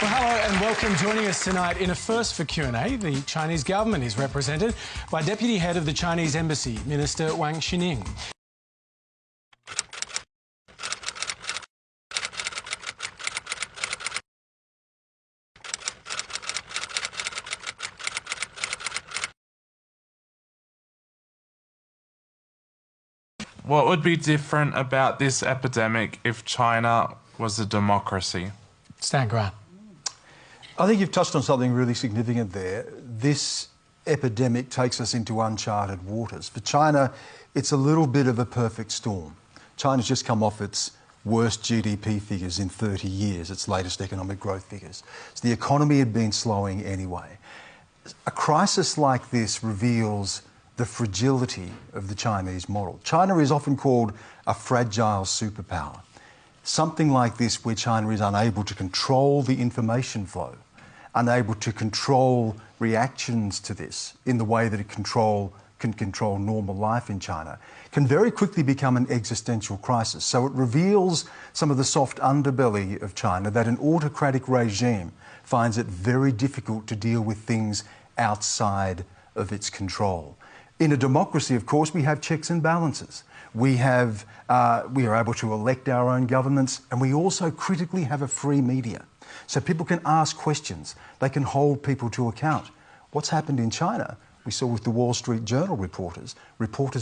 Well, hello and welcome. Joining us tonight in a first for Q&A, the Chinese government is represented by Deputy Head of the Chinese Embassy, Minister Wang Xining. What would be different about this epidemic if China was a democracy? Stan Grant. I think you've touched on something really significant there. This epidemic takes us into uncharted waters. For China, it's a little bit of a perfect storm. China's just come off its worst GDP figures in 30 years, its latest economic growth figures. So the economy had been slowing anyway. A crisis like this reveals the fragility of the Chinese model. China is often called a fragile superpower. Something like this where China is unable to control the information flow, unable to control reactions to this in the way that it can control normal life in China, can very quickly become an existential crisis. So it reveals some of the soft underbelly of China, that an autocratic regime finds it very difficult to deal with things outside of its control. In a democracy, of course, we have checks and balances. We are able to elect our own governments, and we also critically have a free media. So people can ask questions, they can hold people to account. What's happened in China, we saw with the Wall Street Journal reporters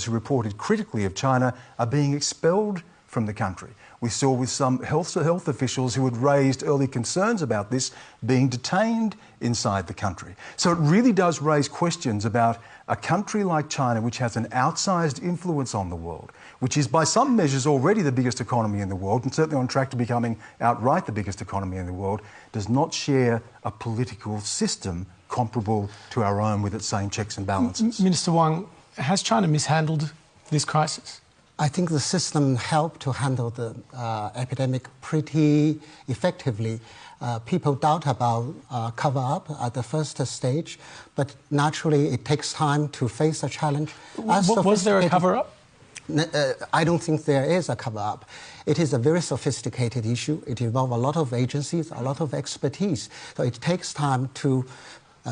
who reported critically of China are being expelled from the country. We saw with some health officials who had raised early concerns about this being detained inside the country. So it really does raise questions about a country like China, which has an outsized influence on the world, which is by some measures already the biggest economy in the world and certainly on track to becoming outright the biggest economy in the world, does not share a political system comparable to our own with its same checks and balances. Minister Wang, has China mishandled this crisis? I think the system helped to handle the epidemic pretty effectively. People doubt about cover-up at the first stage, but naturally it takes time to face a challenge. Was there a cover-up? I don't think there is a cover-up. It is a very sophisticated issue. It involves a lot of agencies, a lot of expertise. So it takes time to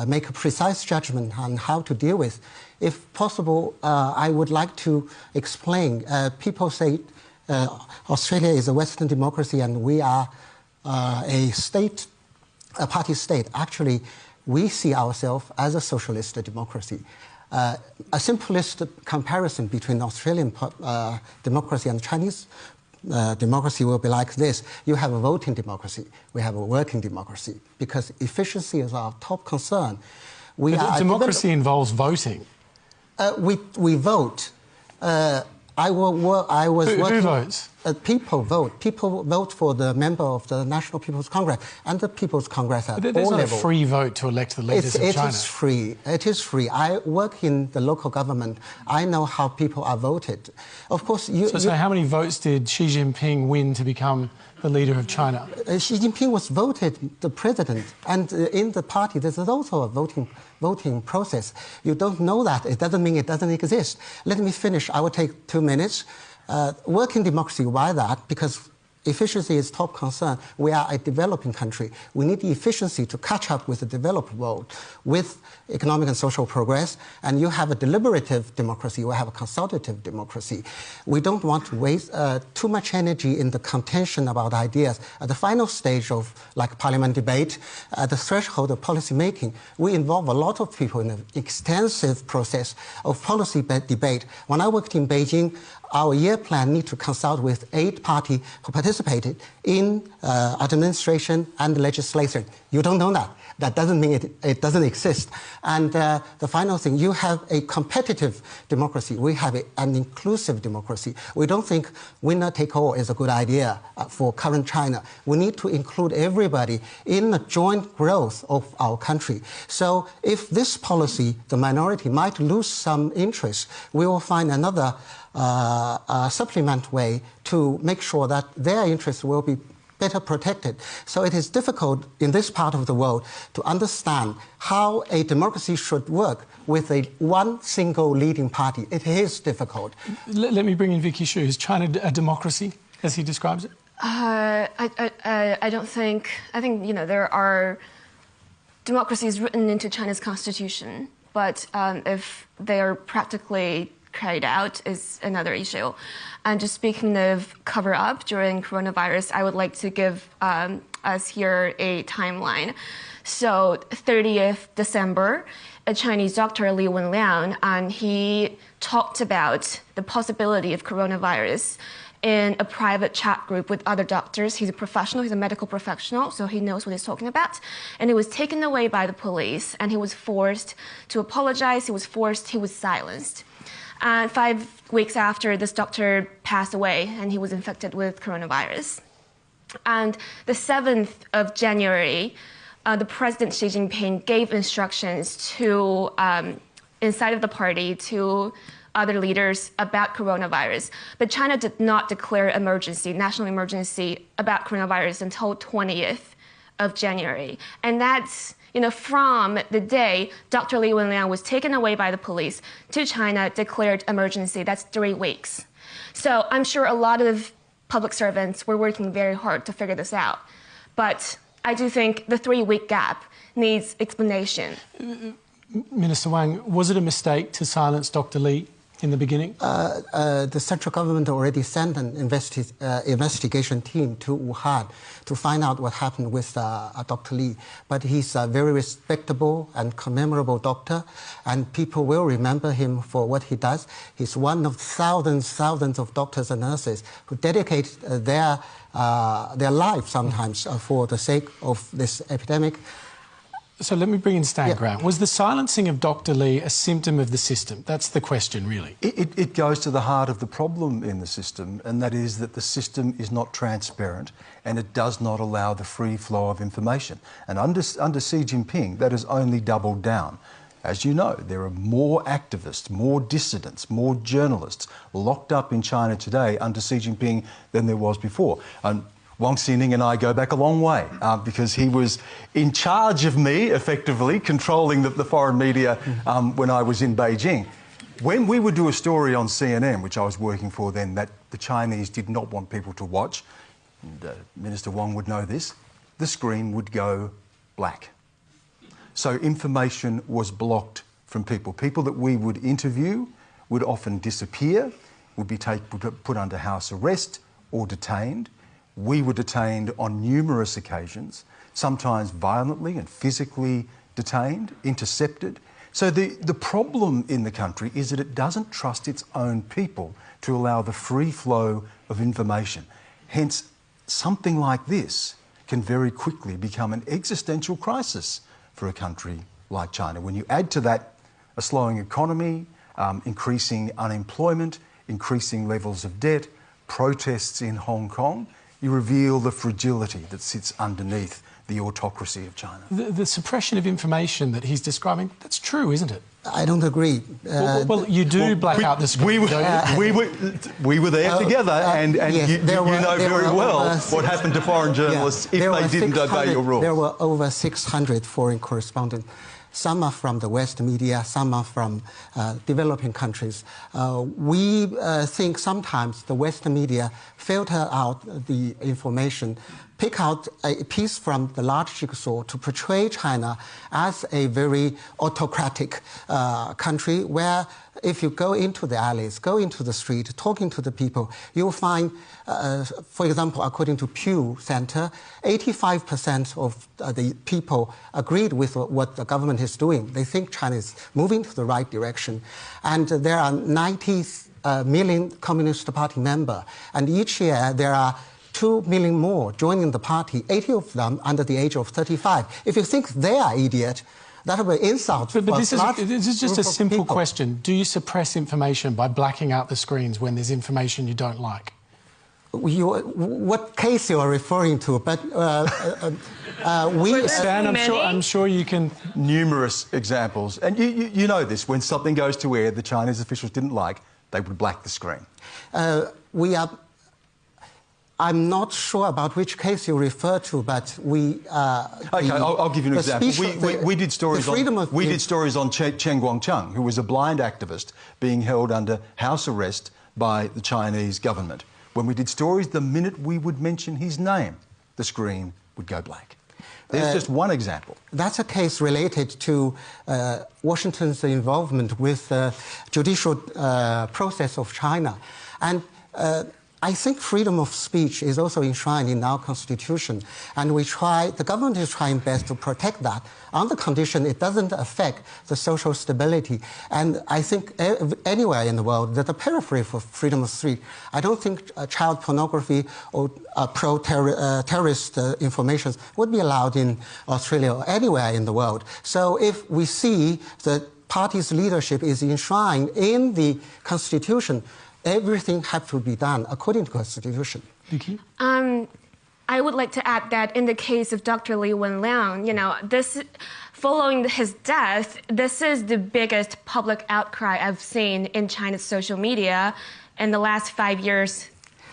make a precise judgment on how to deal with. If possible, I would like to explain. People say Australia is a Western democracy and we are a party state. Actually, we see ourselves as a socialist democracy. A simplest comparison between Australian democracy and Chinese democracy will be like this. You have a voting democracy, we have a working democracy, because efficiency is our top concern. Democracy involves voting. We vote. Who votes? People vote. People vote for the member of the National People's Congress and the People's Congress at all levels. There's not a free vote to elect the leaders of China. It is free. It is free. I work in the local government. I know how people are voted. Of course, So how many votes did Xi Jinping win to become the leader of China? Xi Jinping was voted the president, and in the party there's also a voting process. You don't know that. It doesn't mean it doesn't exist. Let me finish. I will take 2 minutes. Working democracy, why that? Because efficiency is top concern. We are a developing country. We need the efficiency to catch up with the developed world with economic and social progress. And you have a deliberative democracy, we have a consultative democracy. We don't want to waste too much energy in the contention about ideas. At the final stage of like parliament debate, at the threshold of policy making, we involve a lot of people in an extensive process of policy debate. When I worked in Beijing, our year plan need to consult with 8 parties who participated in administration and legislation. You don't know that. That doesn't mean it doesn't exist. And the final thing, you have a competitive democracy. We have an inclusive democracy. We don't think winner take all is a good idea for current China. We need to include everybody in the joint growth of our country. So if this policy, the minority might lose some interest, we will find another supplement way to make sure that their interests will be better protected. So it is difficult in this part of the world to understand how a democracy should work with one single leading party. It is difficult. Let me bring in Vicky Xu. Is China a democracy, as he describes it? I don't think. I think there are democracies written into China's constitution, but if they are practically carried out is another issue. And just speaking of cover up during coronavirus, I would like to give us here a timeline. So 30th December, a Chinese doctor, Li Wenliang, and he talked about the possibility of coronavirus in a private chat group with other doctors. He's a professional, he's a medical professional, so he knows what he's talking about. And he was taken away by the police, and he was forced to apologize, he was silenced. And 5 weeks after, this doctor passed away, and he was infected with coronavirus. And the 7th of January, the President Xi Jinping gave instructions to inside of the party to other leaders about coronavirus. But China did not declare emergency, national emergency about coronavirus until 20th of January. And that's, from the day Dr. Li Wenliang was taken away by the police to China, declared emergency. That's 3 weeks. So I'm sure a lot of public servants were working very hard to figure this out. But I do think the 3-week gap needs explanation. Minister Wang, was it a mistake to silence Dr. Li in the beginning? The central government already sent an investigation team to Wuhan to find out what happened with Dr. Li. But he's a very respectable and commemorable doctor, and people will remember him for what he does. He's one of thousands of doctors and nurses who dedicate their life sometimes for the sake of this epidemic. So let me bring in Stan Grant. Was the silencing of Dr. Li a symptom of the system? That's the question, really. It goes to the heart of the problem in the system, and that is that the system is not transparent and it does not allow the free flow of information. And under Xi Jinping, that has only doubled down. As you know, there are more activists, more dissidents, more journalists locked up in China today under Xi Jinping than there was before. Wang Xining and I go back a long way because he was in charge of me, effectively, controlling the foreign media when I was in Beijing. When we would do a story on CNN, which I was working for then, that the Chinese did not want people to watch, and Minister Wang would know this, the screen would go black. So information was blocked from people. People that we would interview would often disappear, would be put under house arrest or detained. We were detained on numerous occasions, sometimes violently and physically detained, intercepted. So the problem in the country is that it doesn't trust its own people to allow the free flow of information. Hence, something like this can very quickly become an existential crisis for a country like China. When you add to that a slowing economy, increasing unemployment, increasing levels of debt, protests in Hong Kong, you reveal the fragility that sits underneath the autocracy of China. The suppression of information that he's describing, that's true, isn't it? I don't agree. Well, you do black out the screen. We were there together, and yes, you know very well what happened to foreign journalists if they didn't obey your rules. There were over 600 foreign correspondents. Some are from the West media, some are from developing countries. We think sometimes the Western media filter out the information, pick out a piece from the large jigsaw to portray China as a very autocratic country where if you go into the alleys, go into the street, talking to the people, you'll find, for example, according to Pew Center, 85% of the people agreed with what the government is doing. They think China is moving to the right direction. And there are 90 million Communist Party members. And each year there are 2 million more joining the party, 80 of them under the age of 35. If you think they are idiots, that would be insult. But this is just a simple question. Do you suppress information by blacking out the screens when there's information you don't like? What case you are referring to? But Stan, I'm sure you can. Numerous examples, and you know this. When something goes to air the Chinese officials didn't like, they would black the screen. I'm not sure about which case you refer to, but we. Okay, I'll give you an example. We did stories on Chen Guangcheng, who was a blind activist being held under house arrest by the Chinese government. When we did stories, the minute we would mention his name, the screen would go blank. There's just one example. That's a case related to Washington's involvement with the judicial process of China. And I think freedom of speech is also enshrined in our constitution, and the government is trying best to protect that on the condition it doesn't affect the social stability. And I think anywhere in the world, there's a periphery for freedom of speech. I don't think child pornography or pro-terrorist information would be allowed in Australia or anywhere in the world. So if we see the party's leadership is enshrined in the constitution, everything has to be done according to the Constitution. Vicky? I would like to add that in the case of Dr. Li Wenliang, following his death, this is the biggest public outcry I've seen in China's social media in the last 5 years,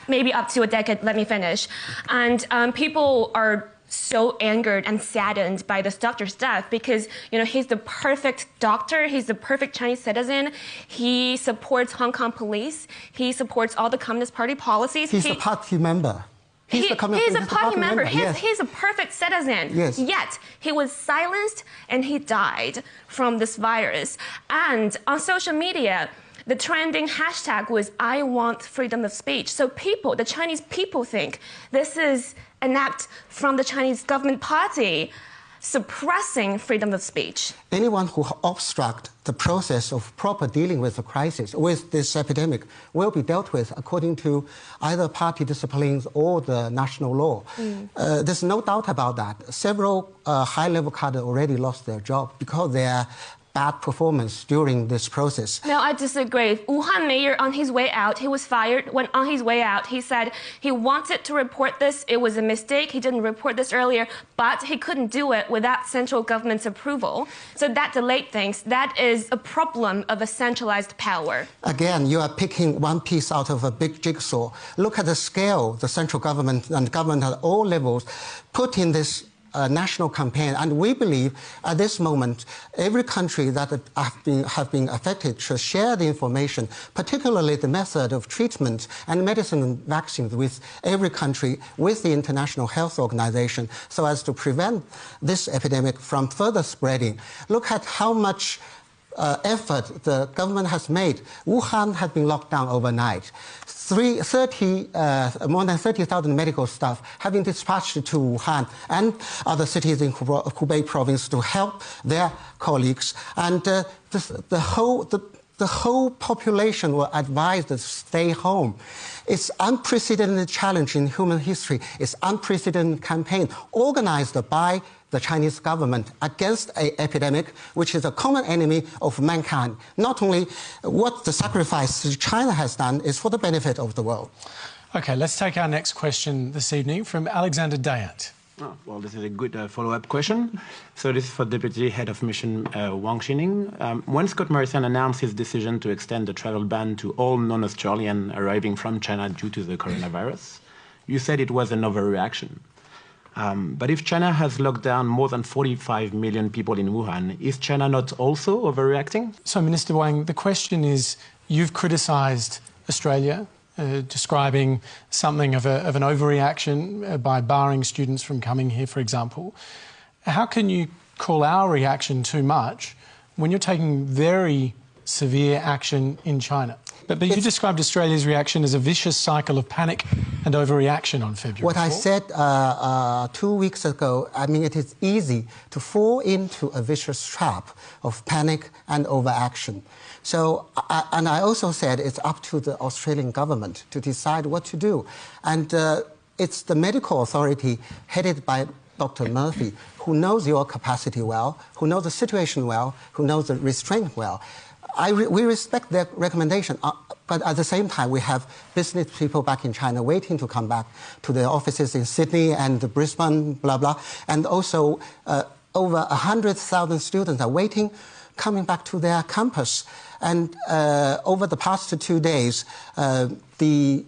maybe up to a decade. Let me finish. And people are so angered and saddened by this doctor's death because, he's the perfect doctor. He's the perfect Chinese citizen. He supports Hong Kong police. He supports all the Communist Party policies. He's a party member. He's a party member. Yes. He's a perfect citizen. Yes. Yet, he was silenced and he died from this virus. And on social media, the trending hashtag was, I want freedom of speech. So the Chinese people think this is an act from the Chinese government party suppressing freedom of speech. Anyone who obstructs the process of proper dealing with the crisis, with this epidemic, will be dealt with according to either party disciplines or the national law. There's no doubt about that. Several high-level cadres already lost their job because they are bad performance during this process. No, I disagree. Wuhan mayor, on his way out, he was fired. When on his way out, he said he wanted to report this. It was a mistake. He didn't report this earlier, but he couldn't do it without central government's approval. So that delayed things. That is a problem of a centralized power. Again, you are picking one piece out of a big jigsaw. Look at the scale the central government and government at all levels put in this national campaign, and we believe at this moment every country that have been affected should share the information, particularly the method of treatment and medicine and vaccines with every country, with the International Health Organization, so as to prevent this epidemic from further spreading. Look at how much effort the government has made. Wuhan has been locked down overnight. More than 30,000 medical staff have been dispatched to Wuhan and other cities in Hubei province to help their colleagues. And the whole population were advised to stay home. It's unprecedented challenge in human history. It's unprecedented campaign organized by the Chinese government against an epidemic, which is a common enemy of mankind. Not only what the sacrifice China has done is for the benefit of the world. OK, let's take our next question this evening from Alexander Dayant. Oh, well, this is a good follow-up question. So this is for Deputy Head of Mission Wang Xining. When Scott Morrison announced his decision to extend the travel ban to all non-Australian arriving from China due to the coronavirus, you said it was an overreaction. But if China has locked down more than 45 million people in Wuhan, is China not also overreacting? So, Minister Wang, the question is, you've criticised Australia, describing something of an overreaction by barring students from coming here, for example. How can you call our reaction too much when you're taking very severe action in China? But you described Australia's reaction as a vicious cycle of panic and overreaction on February 4th. What I said 2 weeks ago, I mean, it is easy to fall into a vicious trap of panic and overaction. So, and I also said it's up to the Australian government to decide what to do. And it's the medical authority headed by Dr. Murphy, who knows your capacity well, who knows the situation well, who knows the restraint well. We respect their recommendation, but at the same time, we have business people back in China waiting to come back to their offices in Sydney and Brisbane, blah, blah. And also, over 100,000 students are waiting, coming back to their campus. And over the past 2 days, the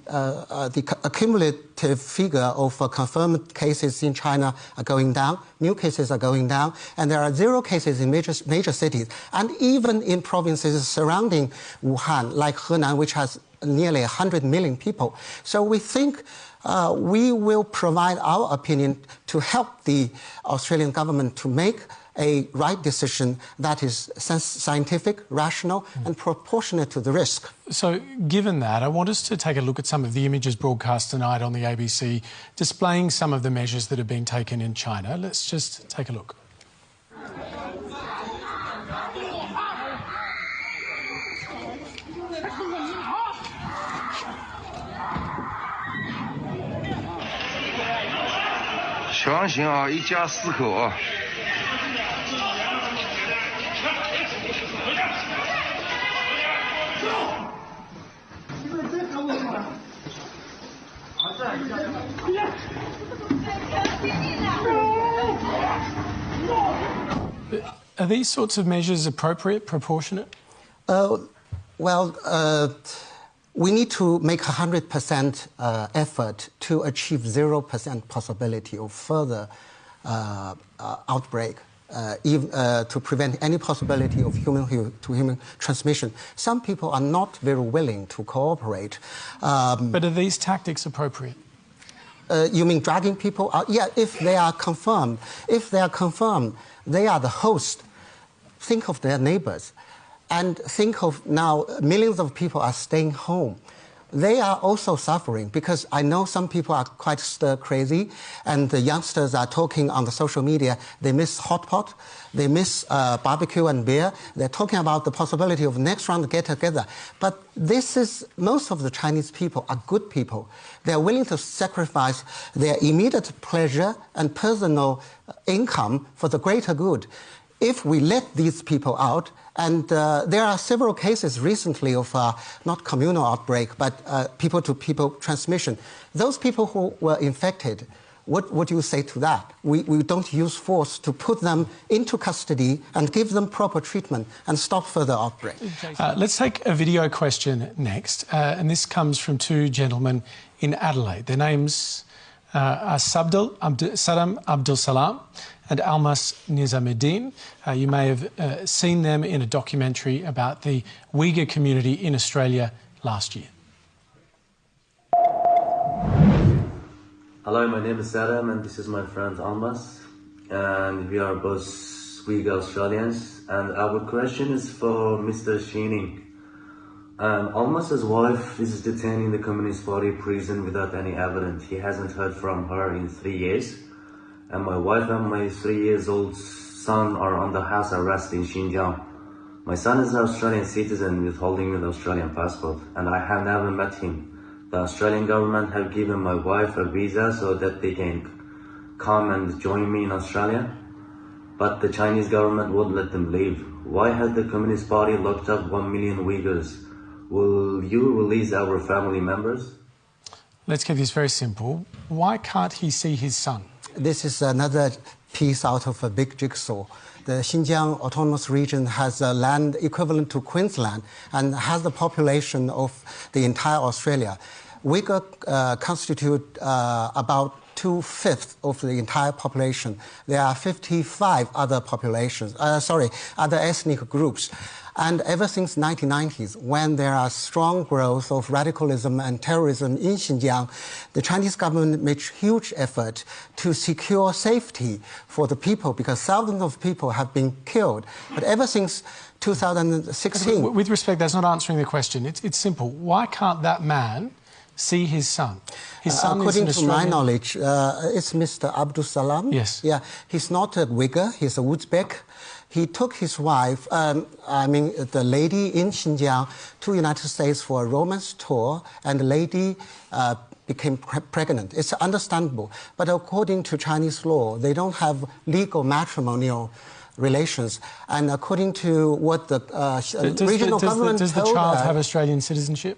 accumulative figure of confirmed cases in China are going down, new cases are going down, and there are 0 cases in major cities, and even in provinces surrounding Wuhan, like Henan, which has nearly 100 million people. So we think we will provide our opinion to help the Australian government to make a right decision that is scientific, rational, and proportionate to the risk. So, given that, I want us to take a look at some of the images broadcast tonight on the ABC displaying some of the measures that have been taken in China. Let's just take a look. Are these sorts of measures appropriate, proportionate? We need to make 100% effort to achieve 0% possibility of further outbreak, even, to prevent any possibility of human-to-human transmission. Some people are not very willing to cooperate. But are these tactics appropriate? You mean dragging people out? Yeah, if they are confirmed. If they are confirmed, they are the host. Think of their neighbors. And think of now, millions of people are staying home. They are also suffering because I know some people are quite stir-crazy, and the youngsters are talking on the social media. They miss hot pot, they miss barbecue and beer. They're talking about the possibility of next round get-together. But this is, most of the Chinese people are good people. They're willing to sacrifice their immediate pleasure and personal income for the greater good. If we let these people out, and there are several cases recently of not communal outbreak, but people-to-people transmission. Those people who were infected, what do you say to that? We don't use force to put them into custody and give them proper treatment and stop further outbreak. Let's take a video question next, and this comes from 2 gentlemen in Adelaide. Their names are Saddam Abdul Salam and Almas Nizamuddin. You may have seen them in a documentary about the Uyghur community in Australia last year. Hello, my name is Saddam and this is my friend Almas. And we are both Uyghur Australians. And our question is for Mr. Shining. Almas's wife is detained in the Communist Party prison without any evidence. He hasn't heard from her in 3 years. And my wife and my 3-year-old son are under house arrest in Xinjiang. My son is an Australian citizen with holding an Australian passport, and I have never met him. The Australian government have given my wife a visa so that they can come and join me in Australia, but the Chinese government won't let them leave. Why has the Communist Party locked up 1 million Uyghurs? Will you release our family members? Let's keep this very simple. Why can't he see his son? This is another piece out of a big jigsaw. The Xinjiang Autonomous Region has a land equivalent to Queensland and has the population of the entire Australia. Uyghur constitute about 2/5 of the entire population. There are 55 other other ethnic groups. And ever since 1990s, when there are strong growth of radicalism and terrorism in Xinjiang, the Chinese government made huge effort to secure safety for the people because thousands of people have been killed. But ever since 2016... With respect, that's not answering the question. It's simple. Why can't that man see his son? His son according is to my knowledge, it's Mr. Abdul Salam. Yes. Yeah, he's not a Uyghur, he's a Uzbek. He took his wife, the lady in Xinjiang, to the United States for a romance tour, and the lady became pregnant. It's understandable. But according to Chinese law, they don't have legal matrimonial relations. And according to what the regional government does the child have Australian citizenship?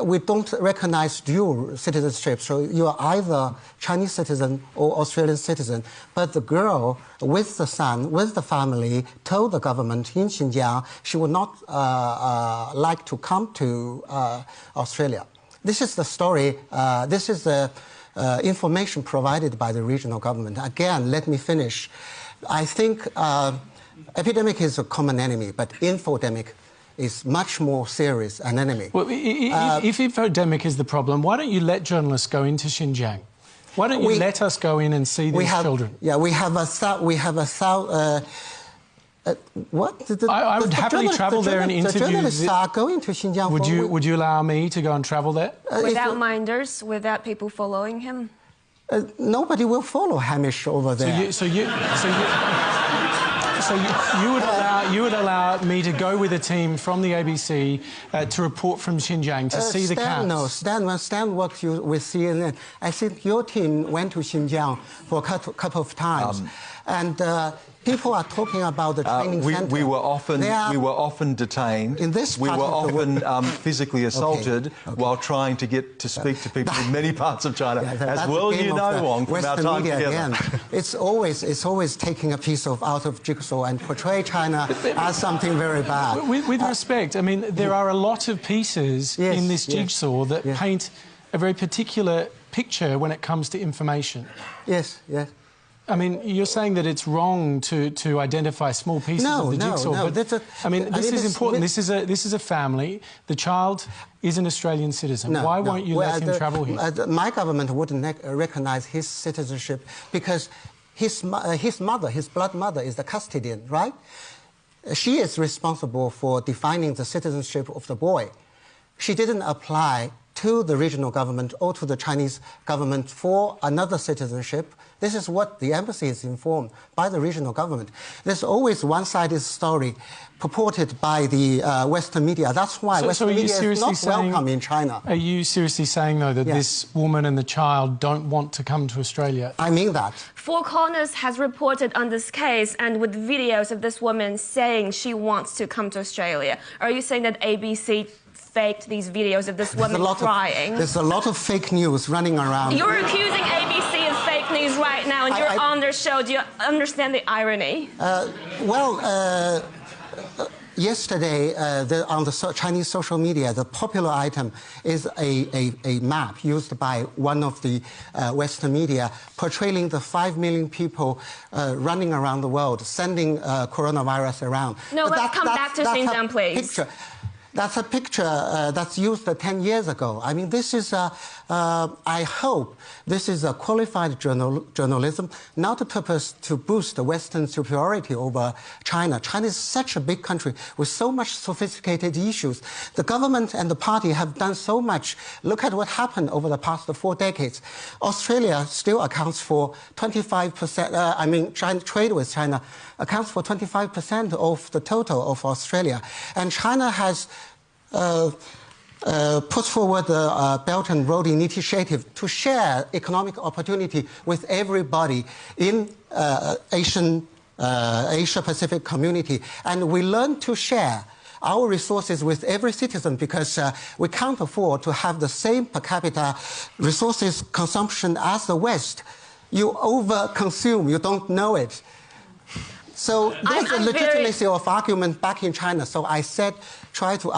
We don't recognize dual citizenship, so you are either Chinese citizen or Australian citizen. But the girl with the son, with the family, told the government in Xinjiang she would not like to come to Australia. This is the story. This is the information provided by the regional government. Again, let me finish. I think epidemic is a common enemy, but infodemic is much more serious an enemy. Well, if infodemic is the problem, why don't you let journalists go into Xinjiang? Why don't you let us go in and see these children? Yeah, we have a what? I would happily travel there and interview. The journalists are going to Xinjiang. Would you allow me to go and travel there? Without minders, without people following him? Nobody will follow Hamish over there. So you would allow me to go with a team from the ABC to report from Xinjiang to see the cats? No, Stan works with CNN. I think your team went to Xinjiang for a couple of times. People are talking about the training center. We were often detained. In this we were often physically assaulted while trying to get to speak to people in many parts of China. As well you know, Wong, from our time together. Again. It's always taking a piece out of jigsaw and portray China as something very bad. With respect, I mean, there are a lot of pieces in this jigsaw that paint a very particular picture when it comes to information. Yes. I mean, you're saying that it's wrong to identify small pieces of the jigsaw, but this is important. This is a family. The child is an Australian citizen. Why won't you let him travel here? My government wouldn't recognize his citizenship because his blood mother is the custodian, right? She is responsible for defining the citizenship of the boy. She didn't apply to the regional government or to the Chinese government for another citizenship. This is what the embassy is informed by the regional government. There's always one-sided story purported by the Western media. That's why Western media is not welcome in China. Are you seriously saying, though, that this woman and the child don't want to come to Australia? I mean that. Four Corners has reported on this case and with videos of this woman saying she wants to come to Australia. Are you saying that ABC faked these videos of this woman crying? There's a lot of fake news running around. You're accusing ABC of fake news right now, and you're on their show. Do you understand the irony? Yesterday, on the Chinese social media, the popular item is a map used by one of the Western media portraying the 5 million people running around the world, sending coronavirus around. No, let's come back to Xinjiang, please. That's a picture that's used 10 years ago. I mean, this is I hope this is a qualified journalism, not a purpose to boost the Western superiority over China. China is such a big country with so much sophisticated issues. The government and the party have done so much. Look at what happened over the past 4 decades. Australia still accounts for 25%, China, trade with China accounts for 25% of the total of Australia. And China has put forward the Belt and Road Initiative to share economic opportunity with everybody in Asia-Pacific community. And we learn to share our resources with every citizen because we can't afford to have the same per capita resources consumption as the West. You over-consume, you don't know it. So there's a legitimacy of argument back in China. So I said, try to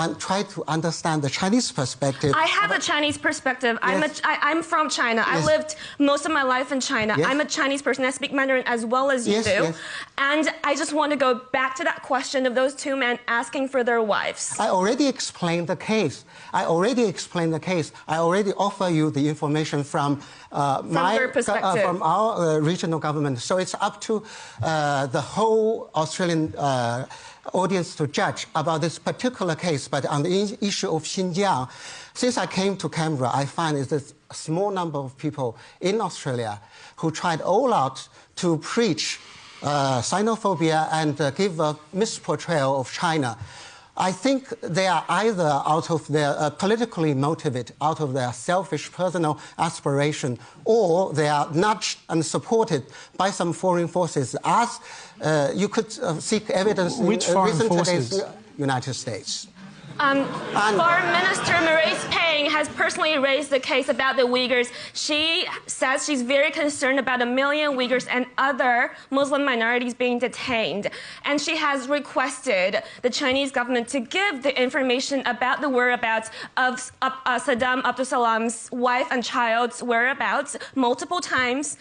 understand the Chinese perspective. I have a Chinese perspective. Yes. I'm from China. Yes. I lived most of my life in China. Yes. I'm a Chinese person. I speak Mandarin as well as you do. Yes. And I just want to go back to that question of those 2 men asking for their wives. I already explained the case. I already offer you the information from your perspective. From our regional government. So it's up to the whole Australian audience to judge about this particular case. But on the issue of Xinjiang, since I came to Canberra, I find it's a small number of people in Australia who tried all out to preach xenophobia and give a misportrayal of China. I think they are either out of their politically motivated, out of their selfish personal aspiration, or they are nudged and supported by some foreign forces, as you could seek evidence Which in foreign recent forces? days, United States. Foreign Minister Maurice Payne has personally raised the case about the Uyghurs. She says she's very concerned about 1 million Uyghurs and other Muslim minorities being detained. And she has requested the Chinese government to give the information about the whereabouts of Saddam Abdul Salam's wife and child's whereabouts multiple times.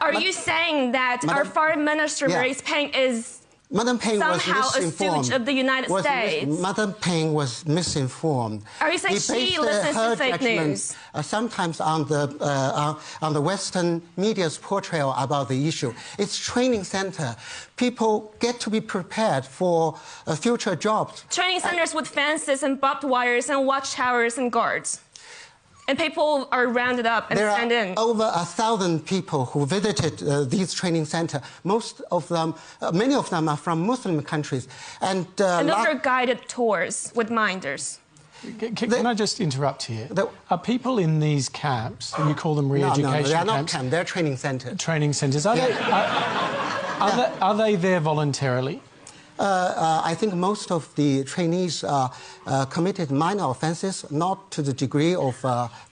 Are you saying that our Foreign Minister Maurice Payne is Madam Payne somehow was a misinformed. stooge of the United States? Madam Payne was misinformed. Are you saying she listens to fake news? Sometimes on the Western media's portrayal about the issue. It's training center. People get to be prepared for future jobs. Training centers with fences and barbed wires and watchtowers and guards. And people are rounded up and sent in. There are over 1,000 people who visited these training centers. Most of them, many of them are from Muslim countries. And those are guided tours with minders. Can I just interrupt here? Are people in these camps, and you call them re-education camps? No, they are not camps, they're training centers. Training centres. Are they there voluntarily? I think most of the trainees committed minor offences, not to the degree of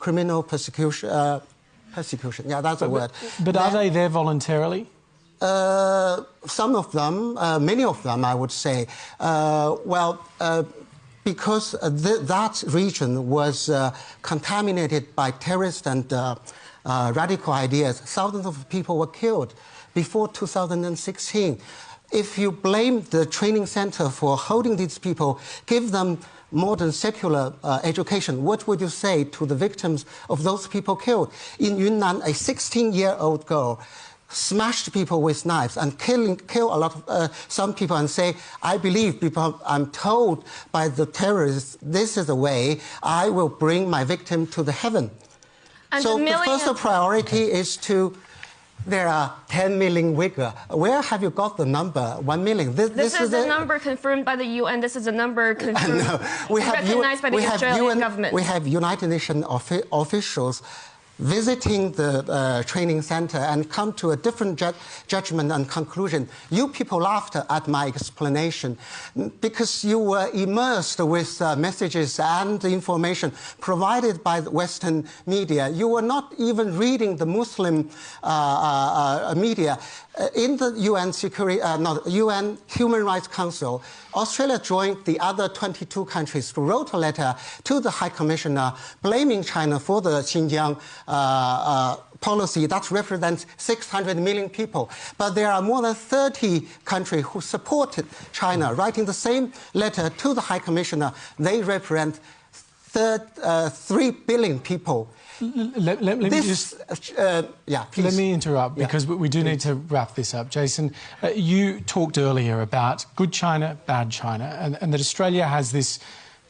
criminal persecution. Yeah, that's the word. But are they there voluntarily? Some of them, many of them, I would say. Because that region was contaminated by terrorist and radical ideas, thousands of people were killed before 2016. If you blame the training center for holding these people, give them modern secular education, what would you say to the victims of those people killed? In Yunnan, a 16-year-old girl smashed people with knives and kill a lot of some people and say, I believe because I'm told by the terrorists, this is the way I will bring my victim to the heaven. And so the first priority is to. There are 10 million Uyghurs. Where have you got the number 1 million? This is a number confirmed by the UN. This is a number confirmed, recognized by the Australian government. We have United Nations officials visiting the training center and come to a different judgment and conclusion. You people laughed at my explanation because you were immersed with messages and information provided by the Western media. You were not even reading the Muslim media. In the UN Human Rights Council, Australia joined the other 22 countries who wrote a letter to the High Commissioner blaming China for the Xinjiang policy that represents 600 million people. But there are more than 30 countries who supported China, writing the same letter to the High Commissioner. They represent 3 billion people. Let me interrupt because we do need to wrap this up. Jason, you talked earlier about good China, bad China, and that Australia has this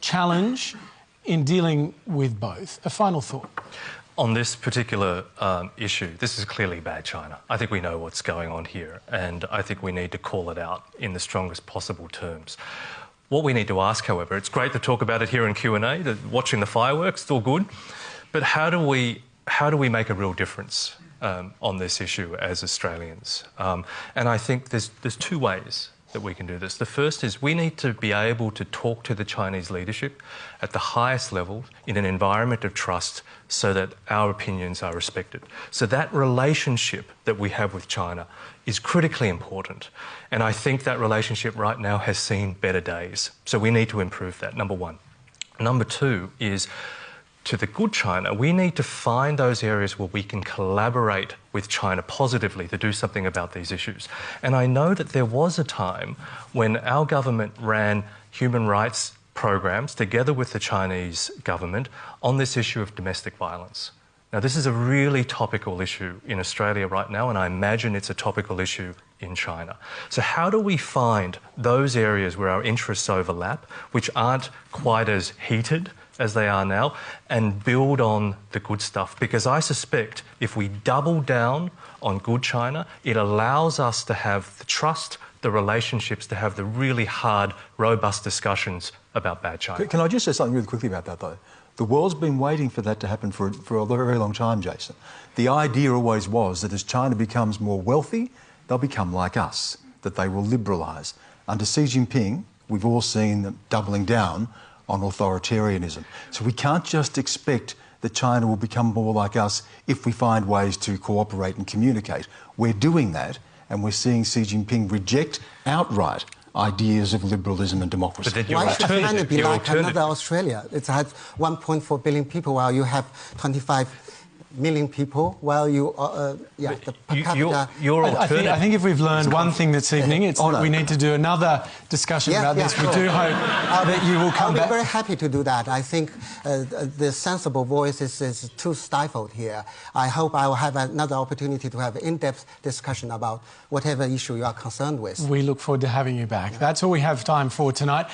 challenge in dealing with both. A final thought. On this particular issue, this is clearly bad China. I think we know what's going on here, and I think we need to call it out in the strongest possible terms. What we need to ask, however, it's great to talk about it here in Q&A, watching the fireworks, still good. But how do we make a real difference on this issue as Australians? And I think there's 2 ways that we can do this. The first is we need to be able to talk to the Chinese leadership at the highest level in an environment of trust so that our opinions are respected. So that relationship that we have with China is critically important. And I think that relationship right now has seen better days. So we need to improve that, number one. Number 2 is, to the good China, we need to find those areas where we can collaborate with China positively to do something about these issues. And I know that there was a time when our government ran human rights programs together with the Chinese government on this issue of domestic violence. Now, this is a really topical issue in Australia right now, and I imagine it's a topical issue in China. So how do we find those areas where our interests overlap, which aren't quite as heated as they are now, and build on the good stuff? Because I suspect if we double down on good China, it allows us to have the trust, the relationships to have the really hard, robust discussions about bad China. Can I just say something really quickly about that, though? The world's been waiting for that to happen for a very long time, Jason. The idea always was that as China becomes more wealthy, they'll become like us, that they will liberalise. Under Xi Jinping, we've all seen them doubling down on authoritarianism. So we can't just expect that China will become more like us if we find ways to cooperate and communicate. We're doing that, and we're seeing Xi Jinping reject outright ideas of liberalism and democracy. Why should China be like another Australia? It has 1.4 billion people while you have 25 million people, while you, the per capita... I think if we've learned one thing this evening, it's that we need to do another discussion about this. We do hope that you will come back. I'll be very happy to do that. I think the sensible voice is too stifled here. I hope I will have another opportunity to have an in-depth discussion about whatever issue you are concerned with. We look forward to having you back. That's all we have time for tonight.